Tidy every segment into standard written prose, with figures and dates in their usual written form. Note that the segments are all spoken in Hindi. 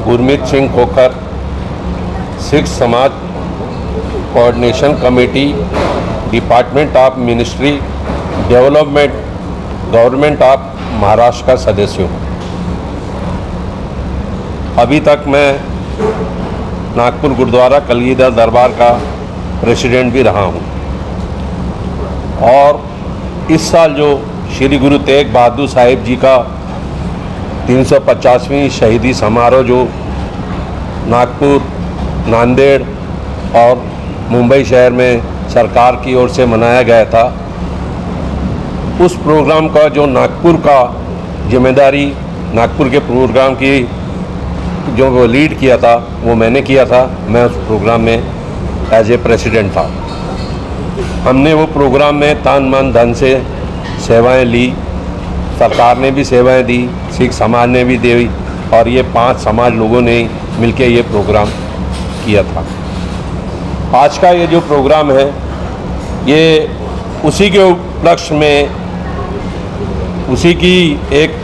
गुरमीत सिंह खोखर, सिख समाज coordination committee, department of ministry development, government of Maharashtra का सदस्य हूँ। अभी तक मैं नागपुर गुरुद्वारा कलगीधर दरबार का प्रेसिडेंट भी रहा हूँ और इस साल जो श्री गुरु तेग बहादुर साहिब जी का 350वीं शहीदी समारोह जो नागपुर, नांदेड़ और मुंबई शहर में सरकार की ओर से मनाया गया था, उस प्रोग्राम का जो नागपुर का जिम्मेदारी, नागपुर के प्रोग्राम की जो वो लीड किया था वो मैंने किया था। मैं उस प्रोग्राम में एज ए प्रेसिडेंट था। हमने वो प्रोग्राम में तन मन धन से सेवाएं ली, सरकार ने भी सेवाएं दी, सिख समाज ने भी दी और ये 5 समाज लोगों ने मिलकर ये प्रोग्राम किया था। आज का ये जो प्रोग्राम है ये उसी के उपलक्ष्य में, उसी की एक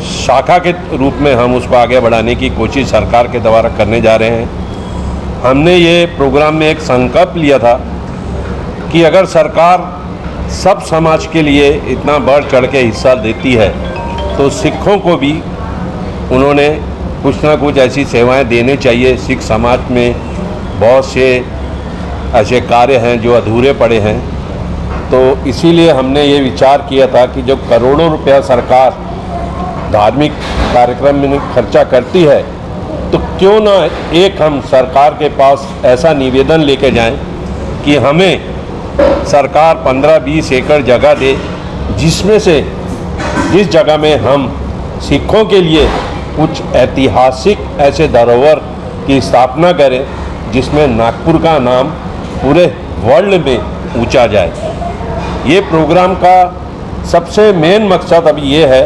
शाखा के रूप में हम उसको आगे बढ़ाने की कोशिश सरकार के द्वारा करने जा रहे हैं। हमने ये प्रोग्राम में एक संकल्प लिया था कि अगर सरकार सब समाज के लिए इतना बढ़ चढ़ के हिस्सा देती है तो सिखों को भी उन्होंने कुछ ना कुछ ऐसी सेवाएं देने चाहिए। सिख समाज में बहुत से ऐसे कार्य हैं जो अधूरे पड़े हैं, तो इसीलिए हमने ये विचार किया था कि जो करोड़ों रुपया सरकार धार्मिक कार्यक्रम में खर्चा करती है, तो क्यों ना एक हम सरकार के पास ऐसा निवेदन लेके जाएं कि हमें सरकार 15-20 एकड़ जगह दे, जिसमें से जिस जगह में हम सिखों के लिए कुछ ऐतिहासिक ऐसे धरोहर की स्थापना करें जिसमें नागपुर का नाम पूरे वर्ल्ड में ऊंचा जाए। ये प्रोग्राम का सबसे मेन मकसद अभी ये है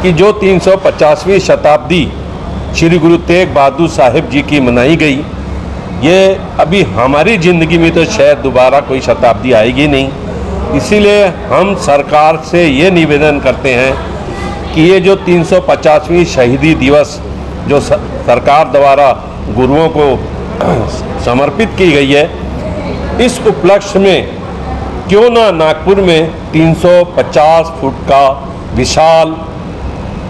कि जो 350वीं शताब्दी श्री गुरु तेग बहादुर साहिब जी की मनाई गई, ये अभी हमारी ज़िंदगी में तो शायद दोबारा कोई शताब्दी आएगी नहीं। इसीलिए हम सरकार से ये निवेदन करते हैं कि ये जो 350वीं शहीदी दिवस जो सरकार द्वारा गुरुओं को समर्पित की गई है, इस उपलक्ष्य में क्यों ना नागपुर में 350 फुट का विशाल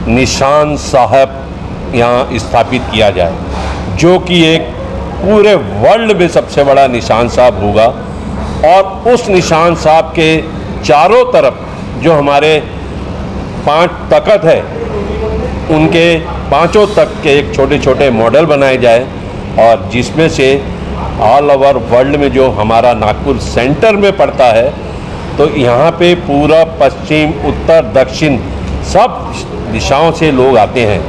निशान साहब यहाँ स्थापित किया जाए, जो कि एक पूरे वर्ल्ड में सबसे बड़ा निशान साहब होगा। और उस निशान साहब के चारों तरफ जो हमारे 5 तख्त है, उनके 5 तख्त के एक छोटे छोटे मॉडल बनाए जाए और जिसमें से ऑल ओवर वर्ल्ड में जो हमारा नागपुर सेंटर में पड़ता है, तो यहाँ पे पूरा पश्चिम, उत्तर, दक्षिण सब दिशाओं से लोग आते हैं।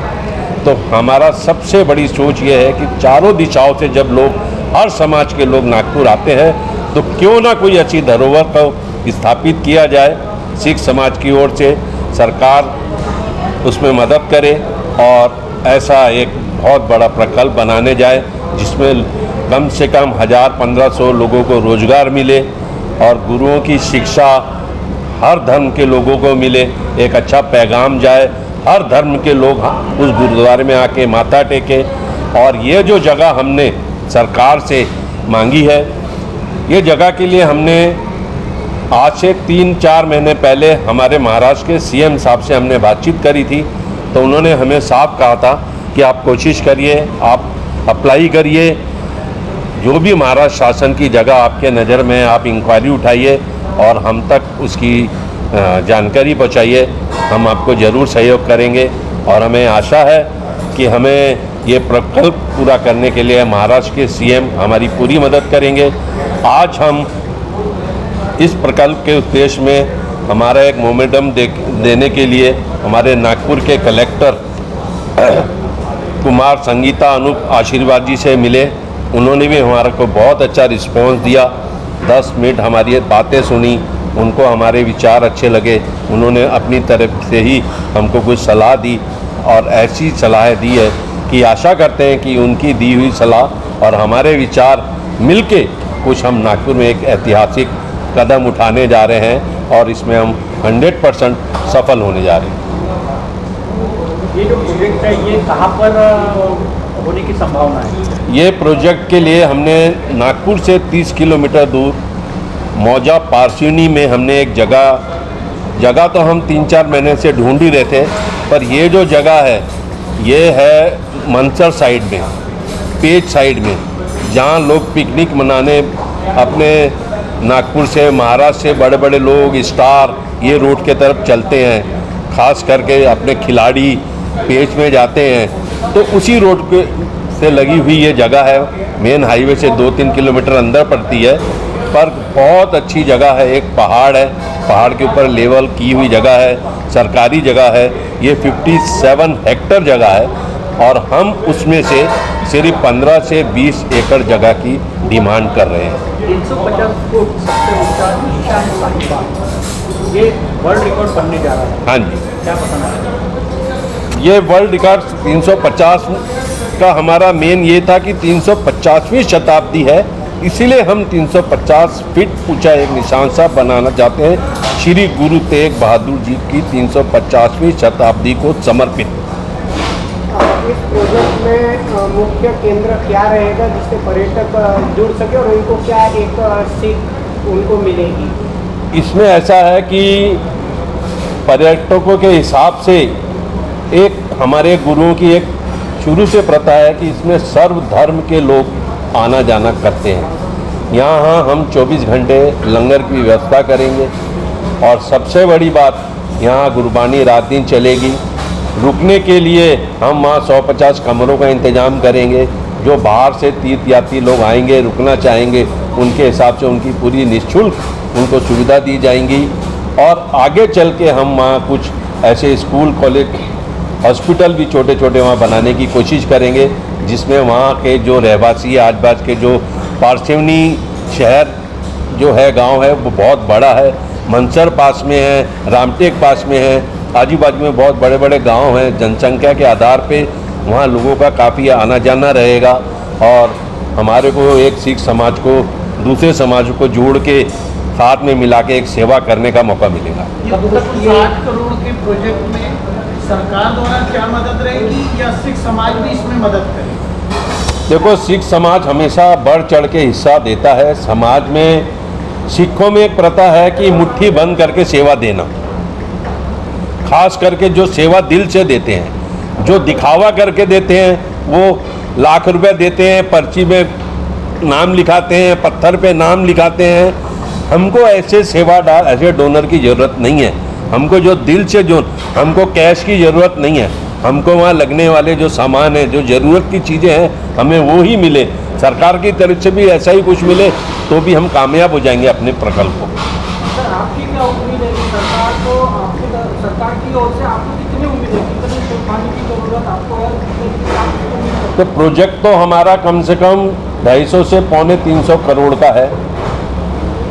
तो हमारा सबसे बड़ी सोच ये है कि चारों दिशाओं से जब लोग, हर समाज के लोग नागपुर आते हैं, तो क्यों ना कोई अच्छी धरोहर को स्थापित किया जाए। सिख समाज की ओर से सरकार उसमें मदद करे और ऐसा एक बहुत बड़ा प्रकल्प बनाने जाए जिसमें कम से कम 1000-1500 लोगों को रोजगार मिले और गुरुओं की शिक्षा हर धर्म के लोगों को मिले, एक अच्छा पैगाम जाए, हर धर्म के लोग उस गुरुद्वारे में आके माथा टेके। और ये जो जगह हमने सरकार से मांगी है, ये जगह के लिए हमने आज से 3-4 महीने पहले हमारे महाराष्ट्र के सीएम साहब से हमने बातचीत करी थी। तो उन्होंने हमें साफ कहा था कि आप कोशिश करिए, आप अप्लाई करिए, जो भी महाराष्ट्र शासन की जगह आपके नज़र में, आप इंक्वायरी उठाइए और हम तक उसकी जानकारी पहुंचाइए। हम आपको ज़रूर सहयोग करेंगे और हमें आशा है कि हमें ये प्रकल्प पूरा करने के लिए महाराष्ट्र के सीएम हमारी पूरी मदद करेंगे। आज हम इस प्रकल्प के उद्देश्य में हमारा एक मोमेंटम देने के लिए हमारे नागपुर के कलेक्टर कुमार संगीता अनूप आशीर्वाद जी से मिले। उन्होंने भी हमारे को बहुत अच्छा रिस्पांस दिया। 10 मिनट हमारी बातें सुनी, उनको हमारे विचार अच्छे लगे। उन्होंने अपनी तरफ से ही हमको कुछ सलाह दी और ऐसी सलाह दी है कि आशा करते हैं कि उनकी दी हुई सलाह और हमारे विचार मिलके कुछ हम नागपुर में एक ऐतिहासिक कदम उठाने जा रहे हैं और इसमें हम 100% सफल होने जा रहे हैं। ये जो प्रोजेक्ट है ये कहाँ पर होने की संभावना है? ये प्रोजेक्ट के लिए हमने नागपुर से 30 किलोमीटर दूर मौजा पारसिनी में हमने एक जगह तो हम 3-4 महीने से ढूंढ ही रहे थे, पर ये जो जगह है ये है मंसर साइड में, पेज साइड में, जहाँ लोग पिकनिक मनाने अपने नागपुर से, महाराष्ट्र से बड़े बड़े लोग, स्टार ये रूट के तरफ चलते हैं, खास करके अपने खिलाड़ी पेज में जाते हैं। तो उसी रोड पे से लगी हुई ये जगह है, मेन हाईवे से 2-3 किलोमीटर अंदर पड़ती है, पर बहुत अच्छी जगह है। एक पहाड़ है, पहाड़ के ऊपर लेवल की हुई जगह है, सरकारी जगह है। ये 57 हेक्टेयर जगह है और हम उसमें से सिर्फ 15 से 20 एकड़ जगह की डिमांड कर रहे हैं। 350 फुट सबसे ऊंचा ईशान शाही बाग, ये वर्ल्ड रिकॉर्ड बनने जा रहा है। हाँ जी, क्या पसंद है? ये वर्ल्ड रिकॉर्ड 350 का हमारा मेन ये था कि 350वीं शताब्दी है, इसीलिए हम 350 फीट ऊंचा एक निशान सा बनाना चाहते हैं श्री गुरु तेग बहादुर जी की 350वीं शताब्दी को समर्पित। इस प्रोजेक्ट में मुख्य केंद्र क्या रहेगा जिससे पर्यटक जुड़ सके और उनको क्या एक सीख उनको मिलेगी? इसमें ऐसा है कि पर्यटकों के हिसाब से एक हमारे गुरुओं की एक शुरू से प्रथा है कि इसमें सर्व धर्म के लोग आना जाना करते हैं। यहाँ हम 24 घंटे लंगर की व्यवस्था करेंगे और सबसे बड़ी बात, यहाँ गुरबानी रात दिन चलेगी। रुकने के लिए हम वहाँ 150 कमरों का इंतज़ाम करेंगे। जो बाहर से तीर्थयात्री लोग आएंगे, रुकना चाहेंगे, उनके हिसाब से उनकी पूरी निःशुल्क उनको सुविधा दी जाएंगी। और आगे चल के हम वहाँ कुछ ऐसे स्कूल, कॉलेज, हॉस्पिटल भी छोटे छोटे वहाँ बनाने की कोशिश करेंगे, जिसमें वहाँ के जो रहवासी, आसपास के जो पारसिवनी शहर जो है, गांव है, वो बहुत बड़ा है। मंसर पास में है, रामटेक पास में है, आजू बाजू में बहुत बड़े बड़े गांव हैं। जनसंख्या के आधार पे वहाँ लोगों का काफ़ी आना जाना रहेगा और हमारे को एक सिख समाज को दूसरे समाज को जोड़ के साथ में मिला के एक सेवा करने का मौका मिलेगा। 60 करोड़ के प्रोजेक्ट में सरकार द्वारा क्या मदद रहेगी या सिख समाज भी इसमें मदद करेगी? देखो, सिख समाज हमेशा बढ़ चढ़ के हिस्सा देता है। समाज में सिखों में एक प्रथा है कि मुट्ठी बंद करके सेवा देना, खास करके जो सेवा दिल से देते हैं। जो दिखावा करके देते हैं वो लाख रुपए देते हैं, पर्ची में नाम लिखाते हैं, पत्थर पे नाम लिखाते हैं। हमको ऐसे सेवादार, ऐसे डोनर की ज़रूरत नहीं है। हमको जो दिल से, जो हमको कैश की ज़रूरत नहीं है, हमको वहाँ लगने वाले जो सामान है, जो ज़रूरत की चीज़ें हैं, हमें वो ही मिले। सरकार की तरफ से भी ऐसा ही कुछ मिले तो भी हम कामयाब हो जाएंगे अपने प्रकल्प को। सर, आपकी क्या उम्मीद है कि सरकार की ओर से आपको कितनी उम्मीद है, कितने पानी की ज़रूरत आपको है? तो प्रोजेक्ट तो हमारा कम से कम 250 से 350 करोड़ का है।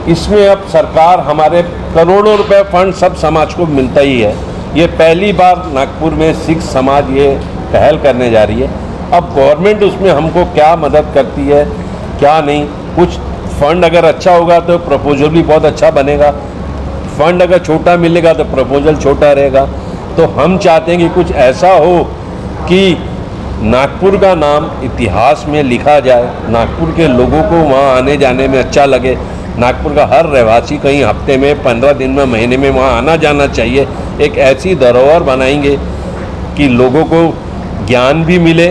इसमें अब सरकार, हमारे करोड़ों रुपए फंड सब समाज को मिलता ही है। ये पहली बार नागपुर में सिख समाज ये पहल करने जा रही है। अब गवर्नमेंट उसमें हमको क्या मदद करती है, क्या नहीं। कुछ फंड अगर अच्छा होगा तो प्रपोजल भी बहुत अच्छा बनेगा, फंड अगर छोटा मिलेगा तो प्रपोजल छोटा रहेगा। तो हम चाहते हैं कि कुछ ऐसा हो कि नागपुर का नाम इतिहास में लिखा जाए, नागपुर के लोगों को वहाँ आने जाने में अच्छा लगे। नागपुर का हर रहवासी कहीं हफ्ते में, 15 दिन में, महीने में वहाँ आना जाना चाहिए। एक ऐसी धरोहर बनाएंगे कि लोगों को ज्ञान भी मिले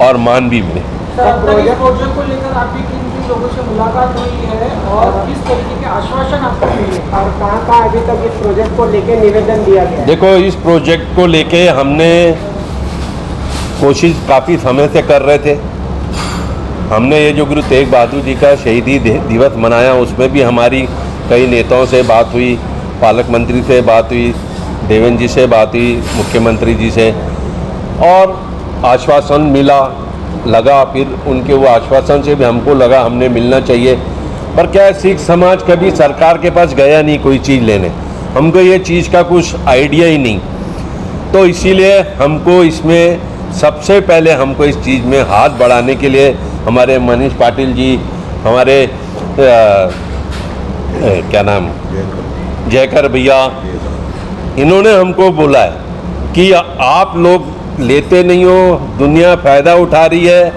और मान भी मिले। सर, प्रोजेक्ट को लेकर आपकी किन लोगों से मुलाकात हुई है और किस तरीके के आश्वासन आपको मिले और कहाँ अभी तक इस प्रोजेक्ट को लेकर निवेदन दिया गया? देखो, इस प्रोजेक्ट को लेके हमने कोशिश काफ़ी समय से कर रहे थे। हमने ये जो गुरु तेग बहादुर जी का शहीदी दिवस मनाया, उसमें भी हमारी कई नेताओं से बात हुई, पालक मंत्री से बात हुई, देवेंद्र जी से बात हुई, मुख्यमंत्री जी से, और आश्वासन मिला, लगा। फिर उनके वो आश्वासन से भी हमको लगा हमने मिलना चाहिए। पर क्या है, सिख समाज कभी सरकार के पास गया नहीं कोई चीज़ लेने, हमको ये चीज़ का कुछ आइडिया ही नहीं। तो इसीलिए हमको इसमें सबसे पहले हमको इस चीज़ में हाथ बढ़ाने के लिए हमारे मनीष पाटिल जी, हमारे क्या नाम, जयकर भैया, इन्होंने हमको बोला है कि आप लोग लेते नहीं हो, दुनिया फ़ायदा उठा रही है,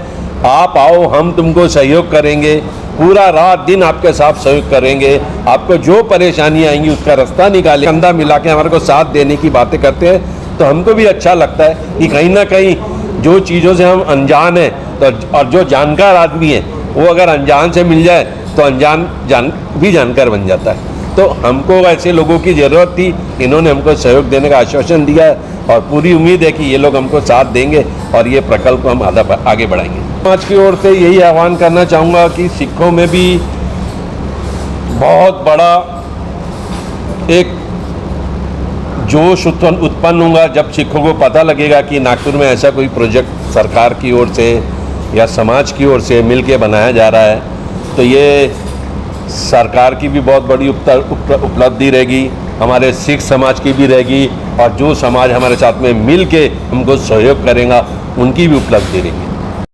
आप आओ, हम तुमको सहयोग करेंगे, पूरा रात दिन आपके साथ सहयोग करेंगे, आपको जो परेशानी आएंगी उसका रास्ता निकालें। कंधा मिला के हमारे को साथ देने की बातें करते हैं, तो हमको भी अच्छा लगता है कि कहीं ना कहीं जो चीज़ों से हम अनजान हैं, तो और जो जानकार आदमी है वो अगर अनजान से मिल जाए तो अनजान भी जानकार बन जाता है। तो हमको ऐसे लोगों की ज़रूरत थी, इन्होंने हमको सहयोग देने का आश्वासन दिया है और पूरी उम्मीद है कि ये लोग हमको साथ देंगे और ये प्रकल्प हम आगे बढ़ाएंगे। समाज की ओर से यही आह्वान करना चाहूँगा कि सिखों में भी बहुत बड़ा एक जोश उत्पन्न होगा जब सिखों को पता लगेगा कि नागपुर में ऐसा कोई प्रोजेक्ट सरकार की ओर से या समाज की ओर से मिल के बनाया जा रहा है। तो ये सरकार की भी बहुत बड़ी उपलब्धि रहेगी, हमारे सिख समाज की भी रहेगी, और जो समाज हमारे साथ में मिल के हमको सहयोग करेगा उनकी भी उपलब्धि रहेगी।